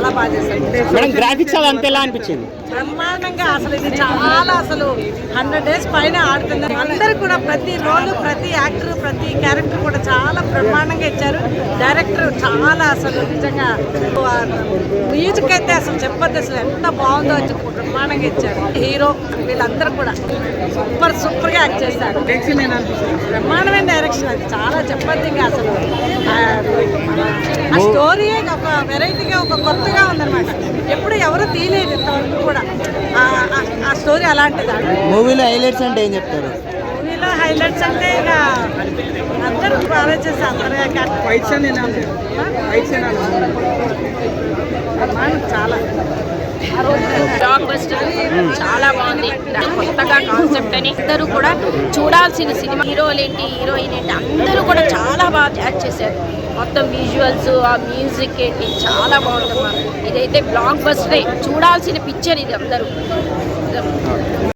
చాలా బాగా చేశారు. మేడం గ్రాఫిక్స్ అది అంత ఎలా అనిపించింది? బ్రహ్మాండంగా అసలు ఇది చాలా అసలు 100 days పైన ఆడుతుంది. అందరూ కూడా ప్రతి రోలు, ప్రతి యాక్టర్, ప్రతి క్యారెక్టర్ కూడా చాలా బ్రహ్మాండంగా ఇచ్చారు. డైరెక్టర్ చాలా అసలు నిజంగా మ్యూజిక్ అయితే అసలు చెప్పొద్దు, అసలు ఎంత బాగుందో బ్రహ్మాండంగా ఇచ్చారు. హీరో వీళ్ళందరూ కూడా సూపర్గా యాక్ట్ చేశారు. బ్రహ్మాండమైన డైరెక్షన్, అది చాలా చెప్పొద్దు ఇంకా అసలు. ఆ స్టోరీ ఒక వెరైటీగా, ఒక కొత్తగా ఉందన్నమాట. ఎప్పుడు ఎవరు తీయలేదు ఇంతవరకు కూడా ఆ స్టోరీ అలాంటిది. మూవీలో హైలైట్స్ అంటే ఏం చెప్తారు? మూవీలో హైలైట్స్ అంటే ఇక అందరూ బాగా చేశారు. అందరూ చాలా బ్లాక్ బస్టర్ చాలా బాగుంది. కొత్తగా కాన్సెప్ట్ అని అందరూ కూడా చూడాల్సిన సినిమా. హీరోలు ఏంటి, హీరోయిన్ ఏంటి, అందరూ కూడా చాలా బాగా యాక్ట్ చేశారు. మొత్తం విజువల్స్, ఆ మ్యూజిక్ ఏంటి చాలా బాగుందమ్మా. ఇదైతే బ్లాక్ బస్టరే, చూడాల్సిన పిక్చర్ ఇది అందరూ.